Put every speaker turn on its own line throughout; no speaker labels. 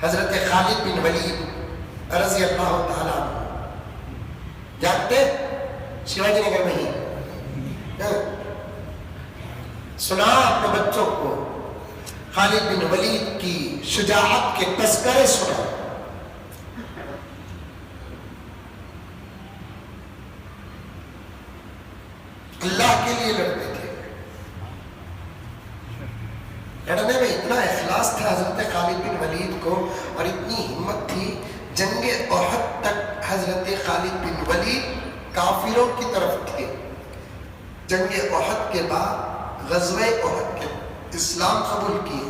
حضرت خالد بن ولید رضی اللہ تعالیٰ عنہ، جانتے شیواجی نگر میں ہی سنا اپنے بچوں کو خالد بن ولید کی شجاعت کے تذکرے سنا. اللہ کے لیے لڑتے تھے، لڑنے میں اتنا اخلاص تھا حضرت خالد بن ولید کو اور اتنی ہمت تھی. جنگ احد تک حضرت خالد بن ولید کافروں کی طرف تھے. جنگ احد کے بعد غزوہ احد کے اسلام قبول کیے.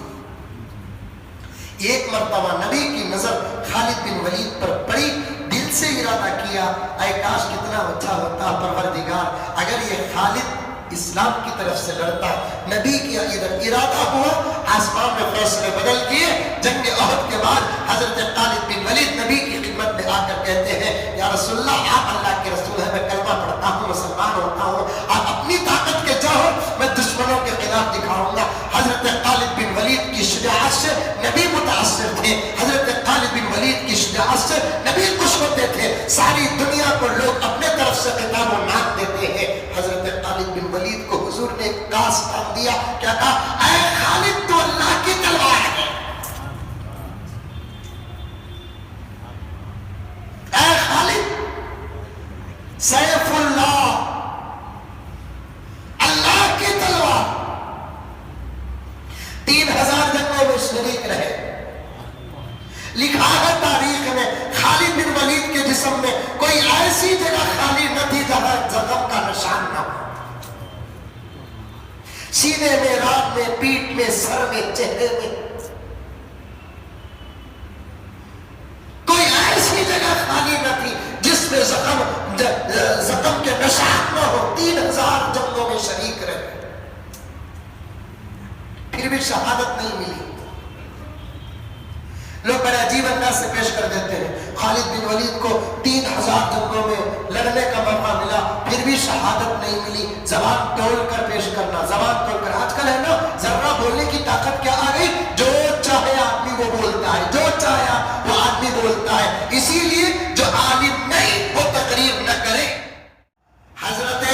ایک مرتبہ نبی کی نظر خالد بن ولید پر پڑی، دل سے ارادہ کیا اے کاش کتنا اچھا ہوتا پروردگار اگر یہ خالد اسلام کی طرف سے لڑتا. نبی کی ارادہ ہوا، آسمان میں فیصلے بدل کیے. جنگ احد کے بعد حضرت خالد بن ولید نبی کی خدمت میں آ کر کہتے ہیں یا رسول اللہ آپ اللہ کے رسول ہیں، میں کلمہ پڑھتا ہوں، مسلمان ہوتا ہوں، آپ اپنی طاقت کے چاہو میں دشمنوں کے خلاف دکھاؤں گا. حضرت خالد بن ولید کی شجاعت سے نبی متاثر تھے، حضرت خالد بن ولید کی شجاعت سے نبی خوش ہوتے تھے. ساری دنیا کو لوگ اپنے طرف سے خطاب و نعت دیتے ہیں. حضرت خالد بن ولید کو حضور نے ایک کاس نام دیا، کیا کہا اے خالد تو اللہ کی تلوار ہے، اے خالد سیف اللہ، اللہ کی تلوار. 3000 جنگوں میں شریک رہے. لکھا ہے تاریخ میں خالد بن ولید کے جسم میں کوئی ایسی جگہ خالی نہ تھی جہاں زخم کا نشان نہ ہو. سینے میں، رات میں، پیٹھ میں، سر میں، چہرے میں کوئی ایسی جگہ خالی نہ تھی جس میں زخم کے نشان نہ ہو. 3000 جنگوں میں شریک رہے، پھر بھی شہادت نہیں ملی. لوگ بڑے عجیب انداز سے پیش کر دیتے ہیں خالد بن ولید کو 3000 جنگوں میں لڑنے کا موقع ملا پھر بھی شہادت نہیں ملی. زبان تول کر پیش کرنا، زبان تول کر. آج کل ہے نا ذرہ بولنے کی طاقت کیا آ گئی، جو چاہے آدمی وہ بولتا ہے، جو چاہے وہ آدمی بولتا ہے. اسی لیے جو عالم نہیں وہ تقریر نہ کرے. حضرت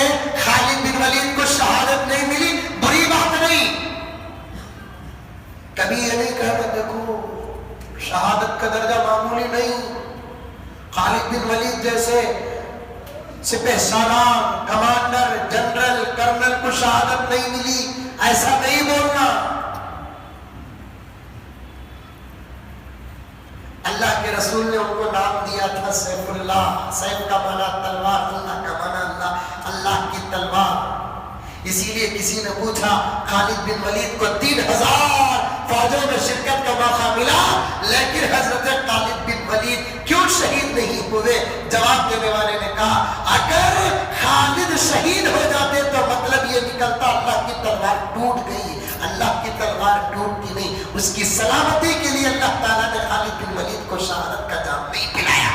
خالد بن ولید کو شہادت نہیں ملی، بری بات نہیں. کبھی یہ نہیں کہنا دیکھو شہادت کا درجہ معمولی نہیں. خالد بن ولید جیسے سپہ سالار، کمانڈر، جنرل، کرنل کو شہادت نہیں ملی، ایسا نہیں بولنا. اللہ کے رسول نے ان کو نام دیا تھا سیف اللہ. سیف کا معنی تلوار، اللہ کا معنی اللہ، اللہ کی تلوار. اسی لیے کسی نے پوچھا خالد بن ولید کو 3000 فوجوں میں شرکت کا موقع ملا لیکن حضرت خالد بن ولید کیوں شہید نہیں ہوئے؟ جواب دینے والے نے کہا اگر خالد شہید ہو جاتے تو مطلب یہ نکلتا اللہ کی تلوار ٹوٹ گئی. اللہ کی تلوار ٹوٹتی نہیں. اس کی سلامتی کے لیے اللہ تعالیٰ نے خالد بن ولید کو شہادت کا جام نہیں پلایا.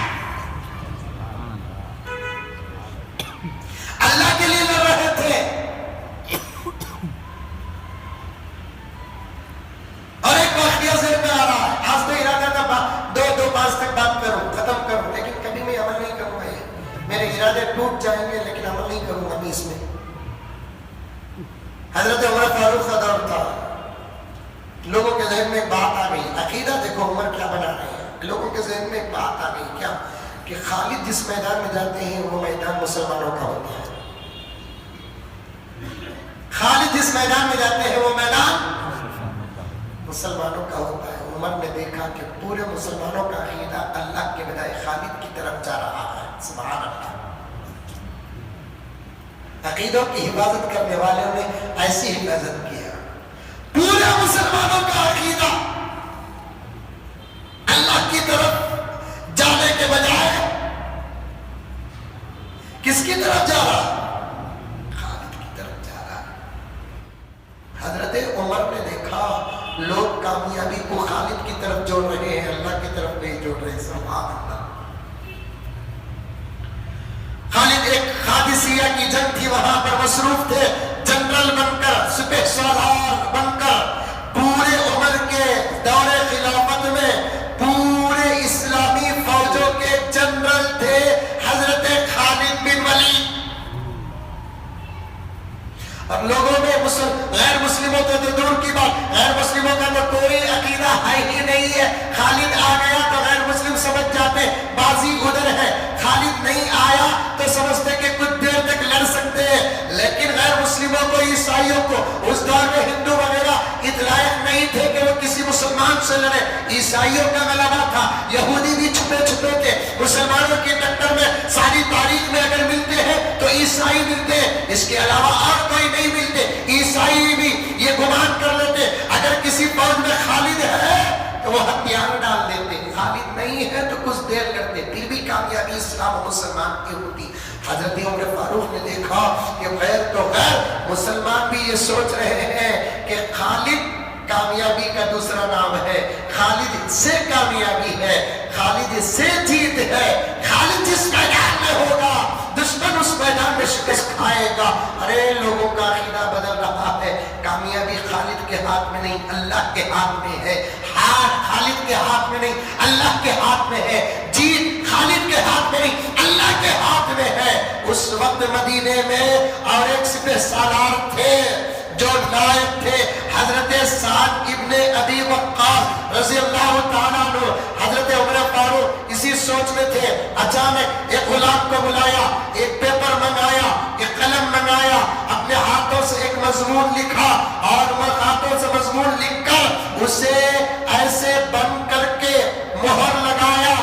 اللہ کے لیے لڑ رہے تھے. اور ایک واقعہ ذہن میں آ رہا ہے، آج تو ارادہ تھا 2-5 تک بات کروں، ختم کروں، لیکن کبھی میں عمل نہیں کروں گا. میرے ارادے ٹوٹ جائیں گے لیکن عمل نہیں کروں گا. اس میں حضرت عمر فاروق کا دور تھا. لوگوں کے ذہن میں ایک بات آ گئی، عقیدہ دیکھو عمر کیا بنا رہے ہیں. لوگوں کے ذہن میں ایک بات آ گئی کیا کہ خالد جس میدان میں جاتے ہیں وہ میدان مسلمانوں کا ہوتا ہے. خالد جس میدان میں جاتے ہیں وہ میدان مسلمانوں کا ہوتا ہے. عمر نے دیکھا کہ پورے مسلمانوں کا عقیدہ اللہ کے بجائے خالد کی طرف جا رہا ہے. سبحان اللہ. عقیدوں کی حفاظت کرنے والوں نے ایسی حفاظت کیا. پورے مسلمانوں کا عقیدہ اللہ کی طرف جانے کے بجائے کس کی طرف جا رہا؟ خالد کی طرف جا رہا. حضرت عمر نے دیکھا لوگ کامیابی کو خالد کی طرف جوڑ رہے ہیں، اللہ کی طرف نہیں جوڑ رہے. سبحان اللہ. خالد ایک قادسیہ کی جنگ تھی، وہاں پر مصروف تھے. جنرل بن کر، سپہ سالار بن کر پورے عمر کے دور خلافت میں بات غیر مسلموں کا تو کوئی عقیدہ ہے ہی نہیں ہے. خالد آ گیا تو غیر مسلم سمجھ جاتے بازی ادھر ہے. خالد نہیں آیا تو سمجھتے کہ کچھ دیر تک لڑ سکتے ہیں. لیکن غیر مسلموں کو, عیسائیوں کو اس دور میں ہندو وغیرہ اطلاع نہیں تھے کہ وہ کسی مسلمان سے لڑے. عیسائیوں کا غلبہ تھا. یہودی بھی چھپے چھپے تھے. مسلمانوں کی ٹکر میں ساری تاریخ میں اگر ملتے ہیں تو عیسائی ملتے ہیں, اس کے علاوہ اور کوئی نہیں ملتے. عیسائی بھی یہ گمان کر لیتے اگر کسی فوج میں خالد ہے تو وہ ہتھیار ڈال دیتے, خالد نہیں ہے تو کچھ دیر کرتے. پھر بھی کامیابی اسلام و مسلمان کی ہوتی. حضرت عمر فاروق نے دیکھا کہ غیر تو غیر مسلمان بھی یہ سوچ رہے ہیں کہ خالد کامیابی کا دوسرا نام ہے, خالد سے کامیابی ہے, خالد سے جیت ہے. خالد جس میدان میں ہوگا دشمن اس میدان میں شکست کھائے گا. ارے لوگوں کا عقیدہ بدل رہا ہے. کامیابی خالد کے ہاتھ میں نہیں اللہ کے ہاتھ میں ہے. ہار خالد کے ہاتھ میں نہیں اللہ کے ہاتھ میں ہے. جیت خالد کے ہاتھ میں نہیں اللہ کے ہاتھ میں ہے. اس وقت مدینے میں اور ایک سپہ سالار تھے جو نائب تھے, حضرت سعد ابن ابی وقاص رضی اللہ تعالیٰ عنہ. حضرت عمر فاروق اسی سوچ میں تھے. اچانک ایک غلام کو بلایا, ایک پیپر منگایا, ایک قلم منگایا, اپنے ہاتھوں سے ایک مضمون لکھا اور ہاتھوں سے مضمون لکھ کر اسے ایسے بند کر کے مہر لگایا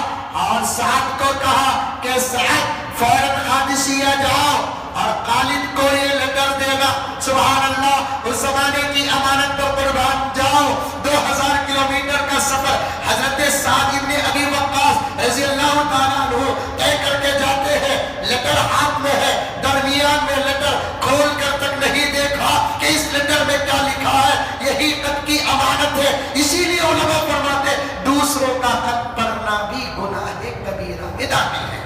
اور سعد کو کہا کہ سعد فوراً قادسیہ جاؤ اور خالد کو یہ لیٹر دے گا. سبحان اللہ, اس زمانے کی امانت پر قربان جاؤ. 2000 کلومیٹر کا سفر حضرت سعد ابن ابی وقاص رضی اللہ تعالیٰ عنہ طے کر کے جاتے ہیں. لیٹر ہاتھ میں ہے, درمیان میں لیٹر کھول کر تک نہیں دیکھا کہ اس لیٹر میں کیا لکھا ہے. یہی حق کی امانت ہے. اسی لیے علماء فرماتے دوسروں کا حق پڑھنا بھی گناہ کبیرہ بدعت ہے.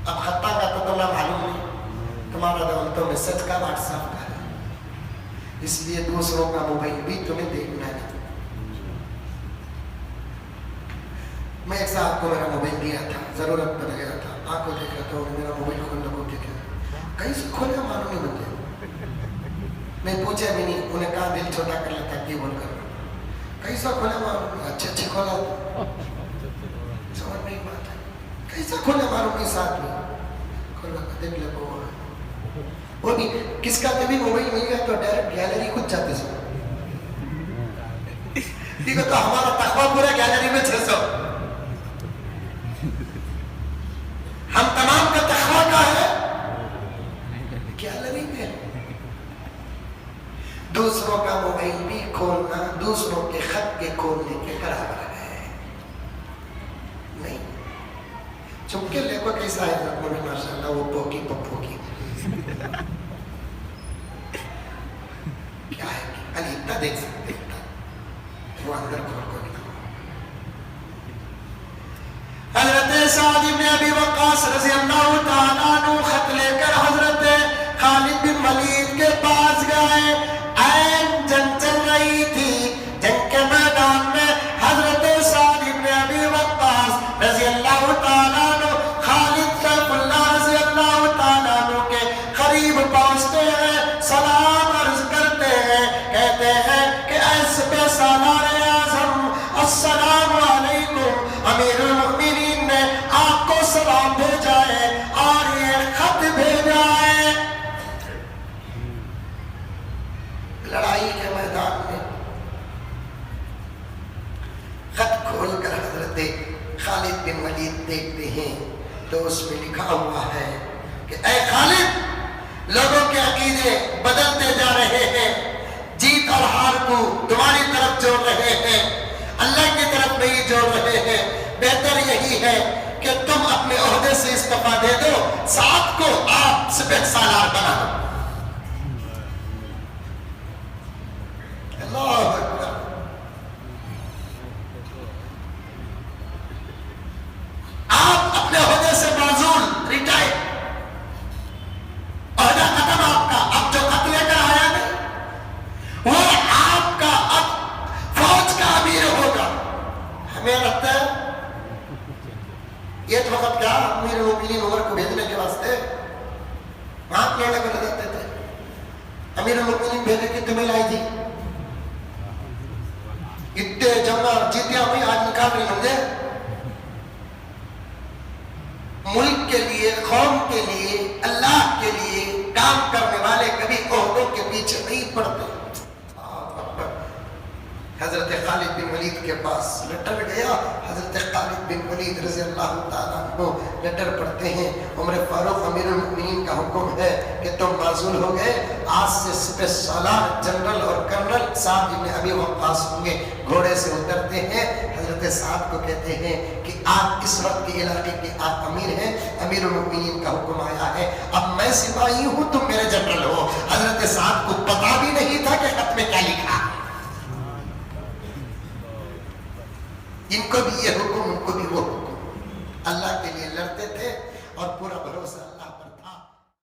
اب خطا کا تو تمہیں معلوم نہیں, تمہارا دولتوں میں سچ کا واٹس ایپ کا ہے, اس لیے دوسروں کا موبائل بھی تمہیں دیکھنا ہے. میں ایک صاحب کو میرا موبائل دیا تھا, ضرورت پڑ گیا تھا, آنکھ کو دیکھ رہا تھا, انہوں نے میرا موبائل کھولنا کو دیکھا, کہیں سے کھولے معلوم نہیں بنتے. میں پوچھا بھی نہیں, انہیں کہا دل چھوٹا کر لیتا کی بول کر, کہیں سے کھولے معلوم نہیں, اچھے اچھے کھولا, سمجھ نہیں بات ہے, کیسا کھولے معلوم نہیں, ساتھ میں کھولا دیکھ لے وہ بھی کس کا کبھی موبائل مل گیا تو ڈائریکٹ گیلری کچھ جاتے سو. ٹھیک ہے, تو ہمارا تقویٰ پورا گیلری میں 600, ہم تمام کا تقویٰ کا ہے گیلری میں. دوسروں کا موبائل بھی کھولنا دوسروں کے خط کے کھولنے کے برابر ہے. نہیں چپ کے لے کو کیسا ہے ماشاء اللہ, وہ پوکی پپو کی کیا ہے علی اتنا دیکھ سکتے وہ اندر کھول کو نکلا. حضرت سعد بن ابی وقاص رضی اللہ تعالیٰ عنہ خط لے کر حضرت خالد بن ولید کے پاس گئے. این جنگ چل رہی تھی, جنگ کے میدان میں حضرت سعد بن ابی وقاص رضی اللہ تعالیٰ عنہ خالد سیف اللہ رضی اللہ تعالیٰ عنہ کے قریب پہنچتے ہیں, سلام عرض کرتے ہیں, کہتے ہیں کہ اے سپہ سالار اعظم السلام علیکم, امیر المؤمنین نے آپ کو سلام بھیجا ہے اور یہ خط بھیجا ہے. لڑائی کے میدان میں خط کھول کر حضرت خالد بن ولید دیکھتے ہیں تو اس میں لکھا ہوا ہے کہ اے خالد, لوگوں کے عقیدے بدلتے جا رہے ہیں, جیت اور ہار کو تمہاری طرف جوڑ رہے ہیں, اللہ کی طرف نہیں جوڑ رہے ہیں. بہتر یہی ہے کہ تم اپنے عہدے سے استعفیٰ دے دو, سعد کو آپ سپہ سالار بنا دو. اللہ اکبر. آپ اپنے عہدے سے معزول, ریٹائر, عہدہ ختم آپ کا. اب جو خط لے کر آیا نہیں وہ آپ کا اب فوج کا امیر ہوگا. ہمیں لگتا ہے یہ وقت کیا امیر المؤمنین عمر کو بھیجنے کے واسطے وہاں لڑنے کو لگاتے تھے. امیر المؤمنین بھیجے کہ تمہیں لائی تھی اتنے جمع جیتیا ہوئی آج نکال رہی ہوں گے ملک کے لیے، قوم کے لیے، اللہ کے لیے کام کرنے والے کبھی عہدوں کے پیچھے نہیں پڑتے۔ حضرت خالد بن ولید کے پاس لیٹر گیا، حضرت خالد بن ولید رضی اللہ تعالیٰ عنہ لیٹر پڑھتے ہیں، عمر فاروق امیر المؤمنین کا حکم ہے کہ تم معزول ہو گئے، آج سے سپہ سالار جنرل اور کرنل سعد بن ابی وقاص ہوں گے۔ گھوڑے سے اترتے ہیں، حضرت سعد کو کہتے ہیں کہ آپ اس وقت کے علاقے کے آپ امیر ہیں، امیر المؤمنین کا حکم آیا ہے، اب میں سپاہی ہوں تم میرے جنرل ہو۔ حضرت سعد کو پتا بھی نہیں تھا کہ خط میں کیا لکھا، ان کو بھی یہ حکم ان کو بھی وہ حکم، اللہ کے لیے لڑتے تھے اور پورا بھروسہ اللہ